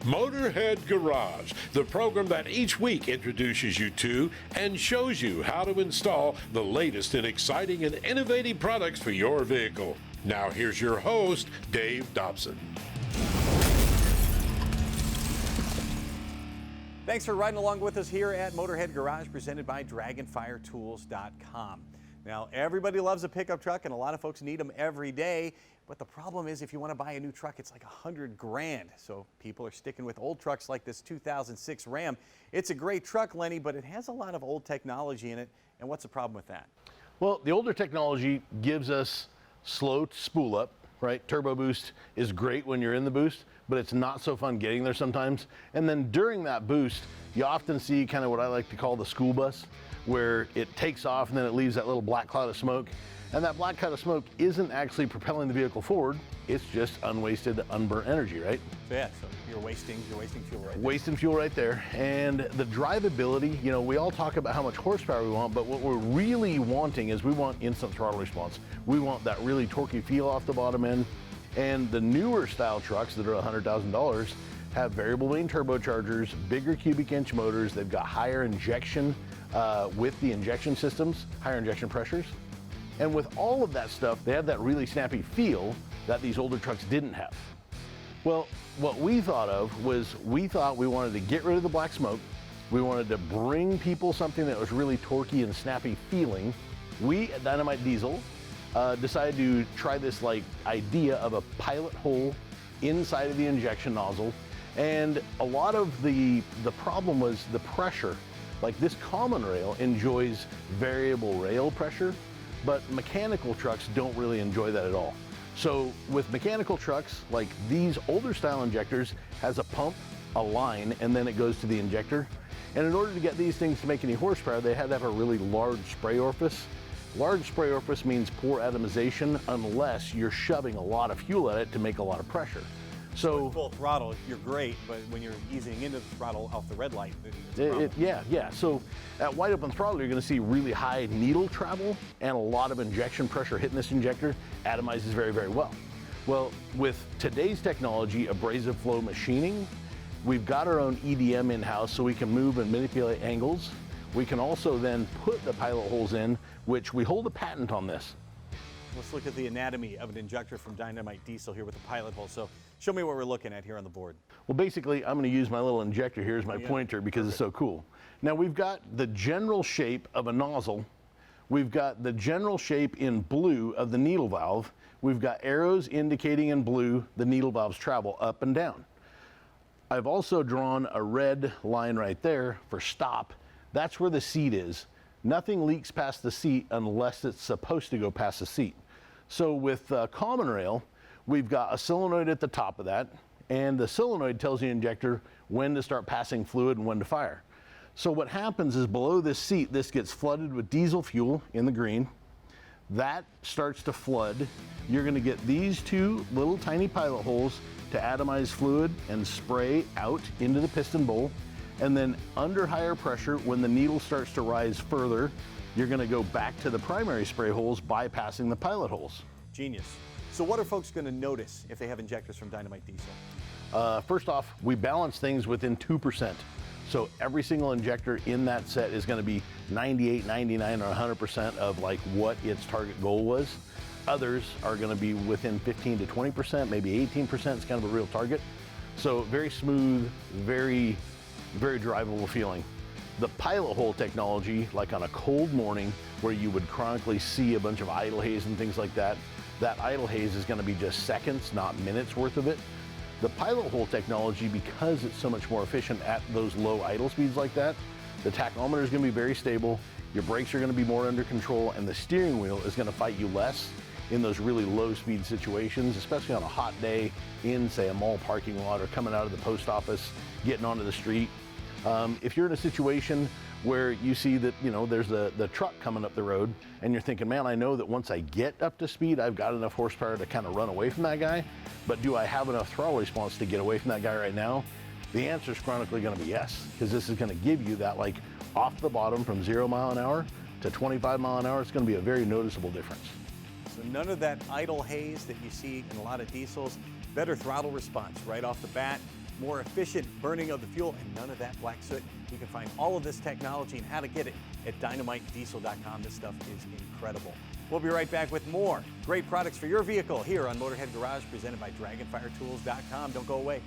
Motorhead Garage, the program that each week introduces you to and shows you how to install the latest in exciting and innovative products for your vehicle. Now here's your host, Dave Dobson. Thanks for riding along with us here at Motorhead Garage, presented by DragonfireTools.com. Now, everybody loves a pickup truck, and a lot of folks need them every day. But the problem is, if you want to buy a new truck, it's like $100 grand. So people are sticking with old trucks like this 2006 Ram. It's a great truck, Lenny, but it has a lot of old technology in it. And what's the problem with that? Well, the older technology gives us slow spool up, right? Turbo boost is great when you're in the boost, but it's not so fun getting there sometimes. And then during that boost, you often see kind of what I like to call the school bus, where it takes off and then it leaves that little black cloud of smoke. And that black cloud of smoke isn't actually propelling the vehicle forward. It's just unwasted, unburnt energy, right? So yeah, so you're wasting fuel right there. Wasting fuel right there. And the drivability, you know, we all talk about how much horsepower we want, but what we're really wanting is we want instant throttle response. We want that really torquey feel off the bottom end. And the newer style trucks that are $100,000 have variable main turbochargers, bigger cubic inch motors. They've got higher injection with the injection systems, higher injection pressures. And with all of that stuff, they have that really snappy feel that these older trucks didn't have. Well, what we thought of was we wanted to get rid of the black smoke. We wanted to bring people something that was really torquey and snappy feeling. We at Dynomite Diesel decided to try this idea of a pilot hole inside of the injection nozzle. And a lot of the problem was the pressure. Like this common rail enjoys variable rail pressure, but mechanical trucks don't really enjoy that at all. So with mechanical trucks, like these older style injectors has a pump, a line, and then it goes to the injector. And in order to get these things to make any horsepower, they had to have a really large spray orifice. Large spray orifice means poor atomization unless you're shoving a lot of fuel at it to make a lot of pressure. So with full throttle, you're great, but when you're easing into the throttle off the red light, it's a problem. Yeah. So at wide open throttle, you're going to see really high needle travel and a lot of injection pressure hitting this injector. Atomizes very, very well. Well, with today's technology, abrasive flow machining, we've got our own EDM in-house so we can move and manipulate angles. We can also then put the pilot holes in, which we hold a patent on this. Let's look at the anatomy of an injector from Dynomite Diesel here with the pilot hole. So show me what we're looking at here on the board. Well, basically, I'm going to use my little injector here as my pointer because it's so cool. Now, we've got the general shape of a nozzle. We've got the general shape in blue of the needle valve. We've got arrows indicating in blue the needle valve's travel up and down. I've also drawn a red line right there for stop. That's where the seat is. Nothing leaks past the seat unless it's supposed to go past the seat. So with common rail, we've got a solenoid at the top of that, and the solenoid tells the injector when to start passing fluid and when to fire. So what happens is below this seat, this gets flooded with diesel fuel in the green. That starts to flood. You're going to get these two little tiny pilot holes to atomize fluid and spray out into the piston bowl. And then under higher pressure, when the needle starts to rise further, you're going to go back to the primary spray holes, bypassing the pilot holes. Genius. So what are folks going to notice if they have injectors from Dynomite Diesel? First off, we balance things within 2%. So every single injector in that set is going to be 98, 99, or 100% of what its target goal was. Others are going to be within 15 to 20%, maybe 18% is kind of a real target. So very smooth, very drivable feeling. The pilot hole technology, like on a cold morning where you would chronically see a bunch of idle haze and things like that, that idle haze is going to be just seconds, not minutes worth of it. The pilot hole technology, because it's so much more efficient at those low idle speeds like that, the tachometer is going to be very stable, your brakes are going to be more under control, and the steering wheel is going to fight you less in those really low speed situations, especially on a hot day in, say, a mall parking lot or coming out of the post office, getting onto the street. If you're in a situation where you see that, there's the truck coming up the road and you're thinking, man, I know that once I get up to speed, I've got enough horsepower to kind of run away from that guy, but do I have enough throttle response to get away from that guy right now? The answer is chronically going to be yes, because this is going to give you that off the bottom from 0 mile an hour to 25 mile an hour. It's going to be a very noticeable difference. So none of that idle haze that you see in a lot of diesels. Better throttle response right off the bat. more efficient burning of the fuel, and none of that black soot. You can find all of this technology and how to get it at DynomiteDiesel.com. This stuff is incredible. We'll be right back with more great products for your vehicle here on Motorhead Garage, presented by DragonfireTools.com. Don't go away.